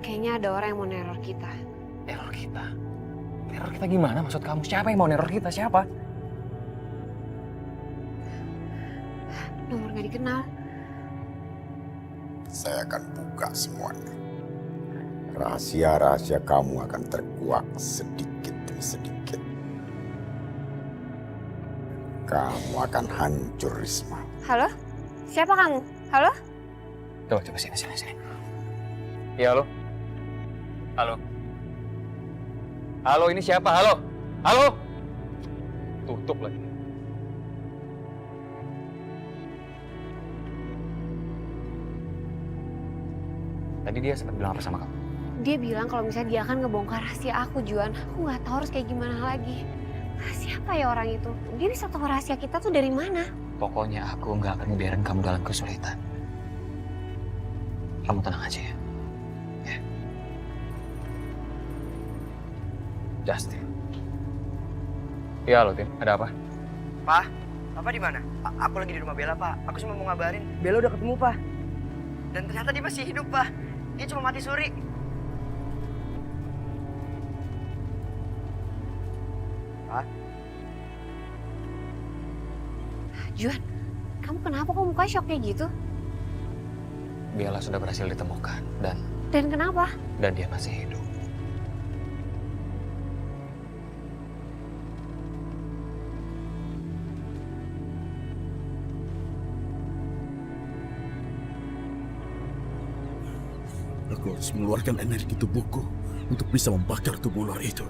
Kayaknya ada orang yang mau neror kita. Neror kita? Neror kita gimana maksud kamu? Siapa yang mau neror kita? Siapa? Nomor gak dikenal. Saya akan buka semuanya. Rahasia-rahasia kamu akan terkuak sedikit demi sedikit. Kamu akan hancur, Risma. Halo? Siapa kamu? Halo? Coba sini. Iya, halo? Halo? Halo, ini siapa? Halo? Halo? Tutup lagi. Tadi dia sempat bilang apa sama kamu? Dia bilang kalau misalnya dia akan ngebongkar rahasia aku, Juan. Aku nggak tahu harus kayak gimana lagi. Siapa ya orang itu? Dia bisa tahu rahasia kita tuh dari mana? Pokoknya aku nggak akan ngebiarin kamu dalam kesulitan. Kamu tenang aja ya. Ya. Justin. Iya, halo Tim. Ada apa? Pak, Papa di mana? Aku lagi di rumah Bella, Pak. Aku cuma mau ngabarin. Bella udah ketemu, Pak. Dan ternyata dia masih hidup, Pak. Dia cuma mati suri. Pak? Juan, kamu kenapa kok mukanya shock kayak gitu? Bella sudah berhasil ditemukan dan kenapa? dia masih hidup. Aku harus mengeluarkan energi tubuhku untuk bisa membakar tubuh ular itu.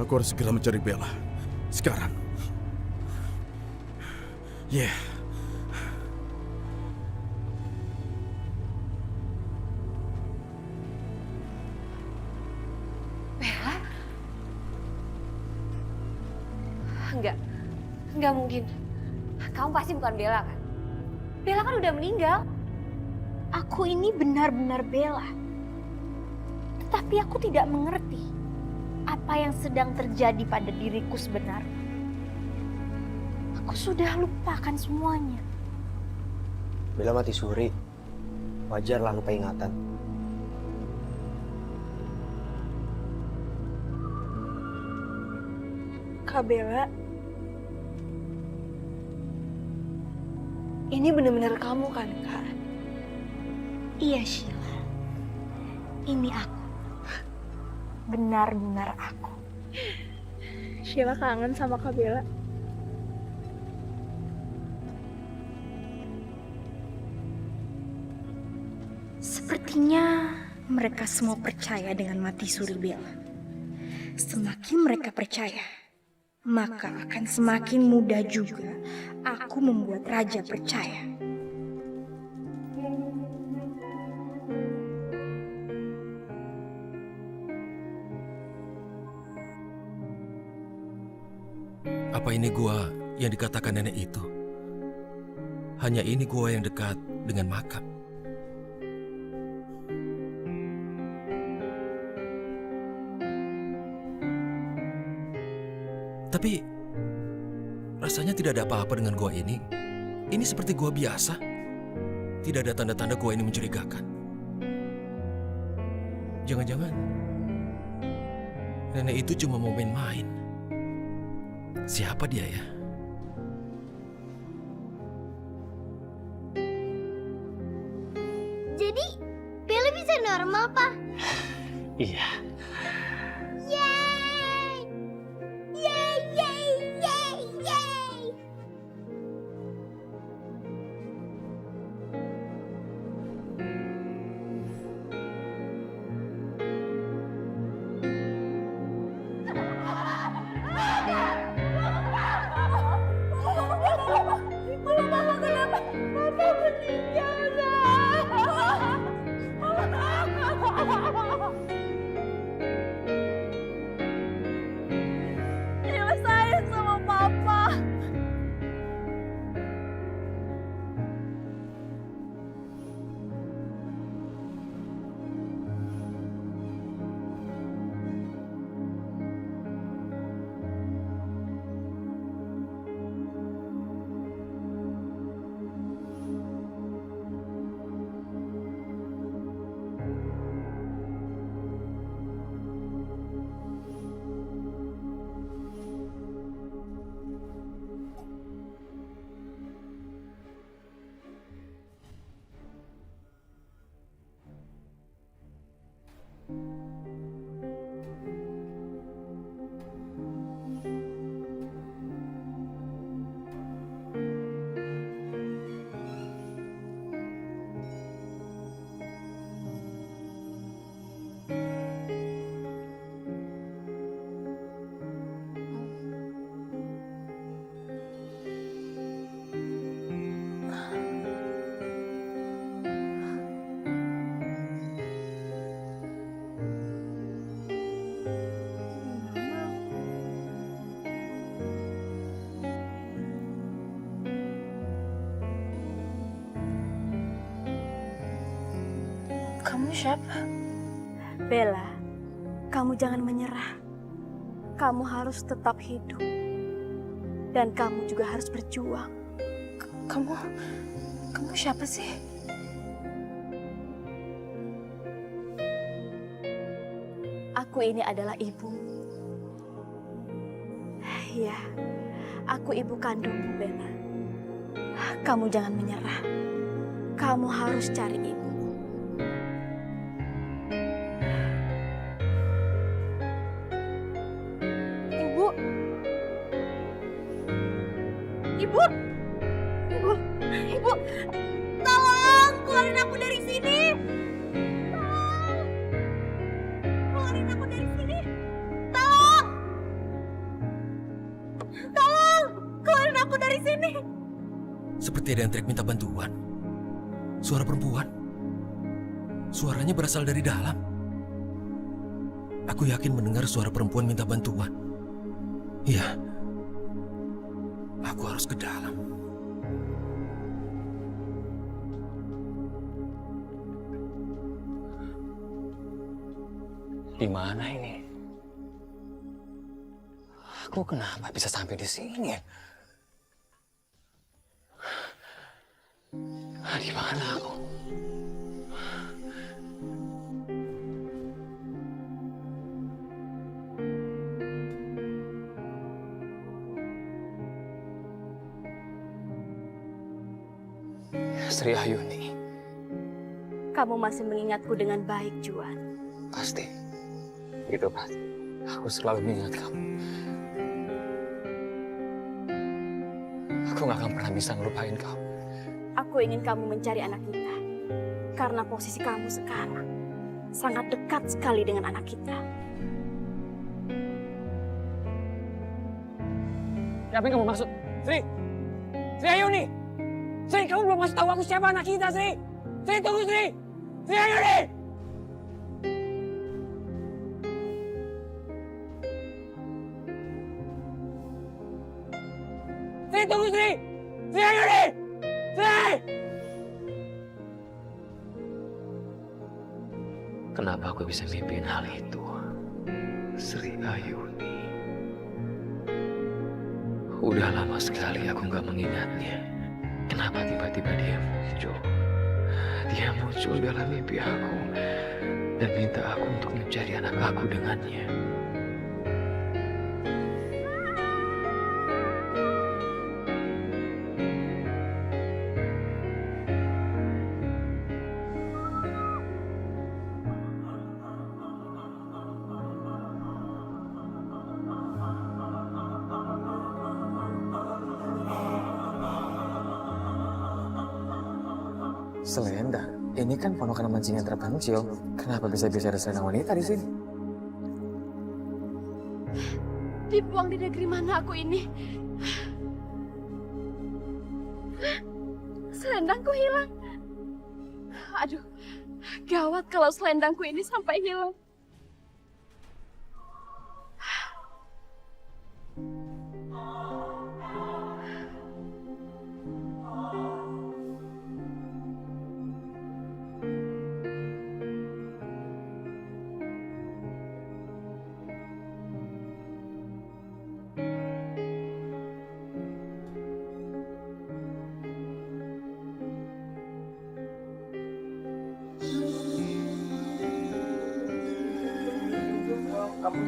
Aku harus segera mencari Bella. Sekarang. Yeah. Bella? Enggak mungkin. Kamu pasti bukan Bella kan? Bella kan udah meninggal. Aku ini benar-benar Bella. Tetapi aku tidak mengerti apa yang sedang terjadi pada diriku sebenarnya. Aku sudah lupakan semuanya. Bella mati suri. Wajarlah lupa ingatan. Kak Bella, ini benar-benar kamu kan, Kak? Iya, Sheila. Ini aku. Benar-benar aku. Sheila kangen sama Kak Bella. Sepertinya mereka semua percaya dengan mati suri Bella. Semakin mereka percaya, maka akan semakin mudah juga aku membuat raja percaya. Apa ini gua yang dikatakan nenek itu? Hanya ini gua yang dekat dengan makam. Tapi rasanya tidak ada apa-apa dengan gua ini. Ini seperti gua biasa. Tidak ada tanda-tanda gua ini mencurigakan. Jangan-jangan nenek itu cuma mau main-main. Siapa dia ya? Jadi, Bella bisa normal, Pak? Iya. Yeay! Yeay, yeay, yeay, yeay! Mama, kenapa? Papa meninggal, Nak. Kamu siapa? Bella, kamu jangan menyerah. Kamu harus tetap hidup. Dan kamu juga harus berjuang. Kamu siapa sih? Aku ini adalah ibu. Ya, aku ibu kandungmu, Bella. Kamu jangan menyerah. Kamu harus cari ibu. Ibu. Ibu. Ibu. Ibu. Tolong keluarin aku dari sini. Tolong. Keluarin aku dari sini. Tolong. Tolong. Keluarin aku dari sini. Seperti ada yang teriak minta bantuan. Suara perempuan. Suaranya berasal dari dalam. Aku yakin mendengar suara perempuan minta bantuan. Iya. Aku harus ke dalam. Di mana ini? Aku kenapa bisa sampai di sini? Di mana aku? Sri Ayuni. Kamu masih mengingatku dengan baik, Juan. Pasti. Itu pasti. Aku selalu mengingat kamu. Aku gak akan pernah bisa ngelupain kamu. Aku ingin kamu mencari anak kita. Karena posisi kamu sekarang sangat dekat sekali dengan anak kita. Siapa yang kamu maksud? Sri! Sri Ayuni! Sri, kamu belum kasih tahu aku siapa anak kita, Sri! Sri, tunggu, Sri! Sri Ayuni! Sri, tunggu, Sri! Sri Ayuni! Sri! Kenapa aku bisa mimpiin hal itu? Sri Ayuni. Udah lama sekali aku nggak mengingatnya. Kenapa tiba-tiba dia muncul? Dia muncul dalam mimpi aku dan minta aku untuk mencari anak aku dengannya. Selendang? Ini kan ponokan mancing yang terpencil. Kenapa bisa-bisa ada selendang wanita di sini? Dibuang di negeri mana aku ini? Selendangku hilang. Aduh, gawat kalau selendangku ini sampai hilang. Kamu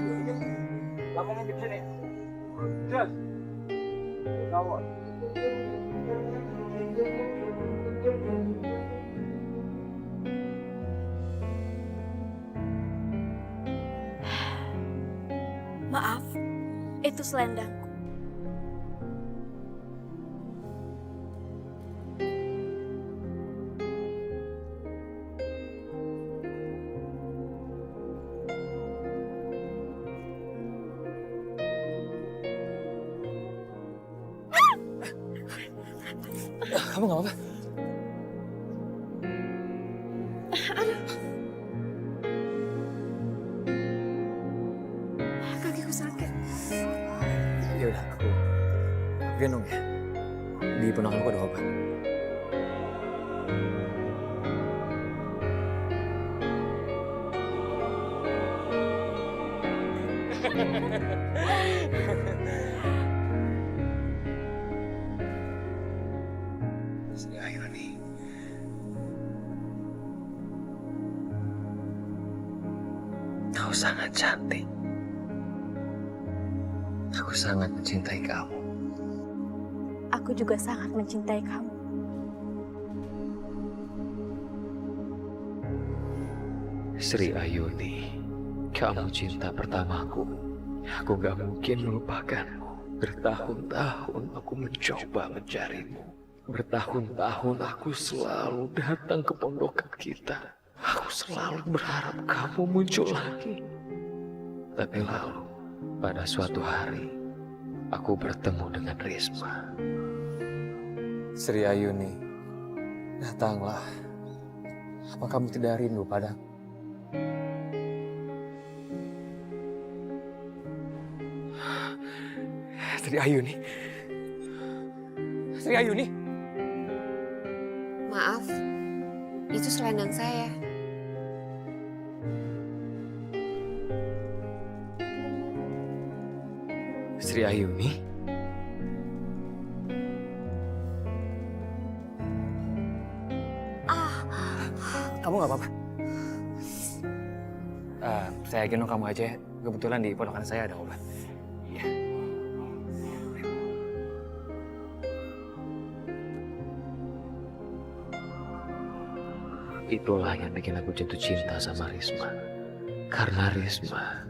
lambungnya di sini. Just. Kawat. Maaf, itu selendangku. Kamu gak apa-apa? Kakiku sakit. Ya udah, aku gendong ya. Di ponakanku ada obat. Sri Ayuni. Kau sangat cantik. Aku sangat mencintai kamu. Aku juga sangat mencintai kamu. Sri Ayuni, kamu cinta pertamaku. Aku gak mungkin melupakanmu. Bertahun-tahun aku mencoba mencarimu. Bertahun-tahun aku selalu datang ke pondokan kita. Aku selalu berharap kamu muncul lagi. Tapi lalu, pada suatu hari, aku bertemu dengan Risma. Sri Ayuni, datanglah. Apa kamu tidak rindu padaku? Sri Ayuni. Sri Ayuni. Maaf, itu selendang saya. Sri Ayuni? Kamu gak apa-apa? Saya gendong kamu aja ya. Kebetulan di pojokan saya ada obat. Iya. Itulah yang bikin aku jatuh cinta sama Risma. Karena Risma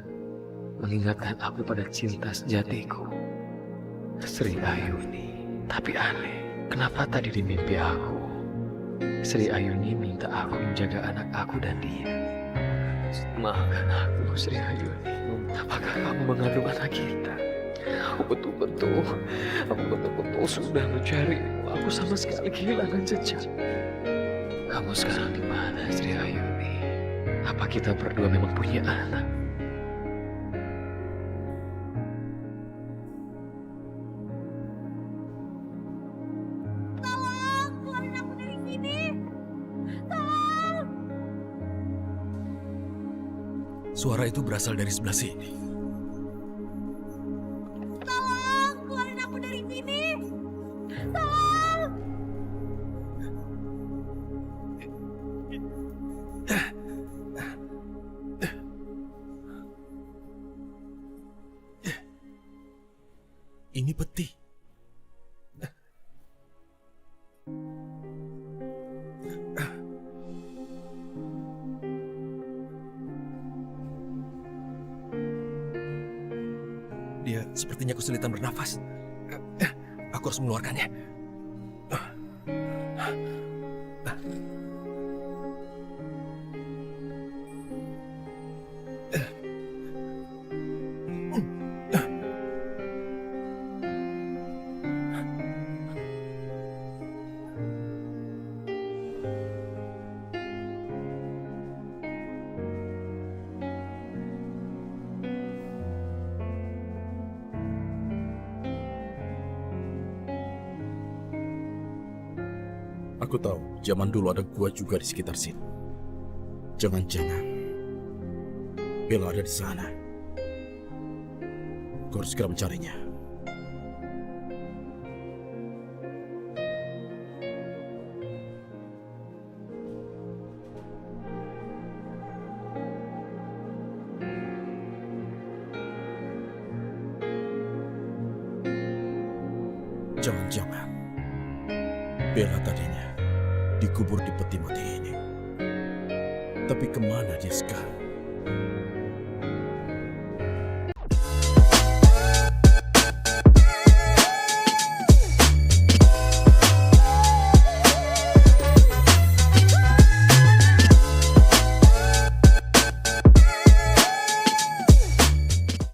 mengingatkan aku pada cinta sejatiku. Sri Ayuni. Tapi aneh, kenapa tadi di mimpi aku Sri Ayuni minta aku menjaga anak aku dan dia. Maafkan aku, Sri Ayuni. Apakah kamu mengandung anak kita? Aku betul-betul sudah mencarimu. Aku sama sekali kehilangan jejak. Kamu sekarang di mana, Sri Ayuni? Apa kita berdua memang punya anak? Keluarin aku dari sini. Suara itu berasal dari sebelah sini. Keluarin aku dari sini. Ini peti. Dia sepertinya kesulitan bernafas. Aku harus mengeluarkannya. Aku tahu, zaman dulu ada gua juga di sekitar sini. Jangan-jangan Bella ada di sana. Kau harus segera mencarinya. Jangan-jangan Bella tadinya dikubur di peti mati ini. Tapi kemana dia sekarang?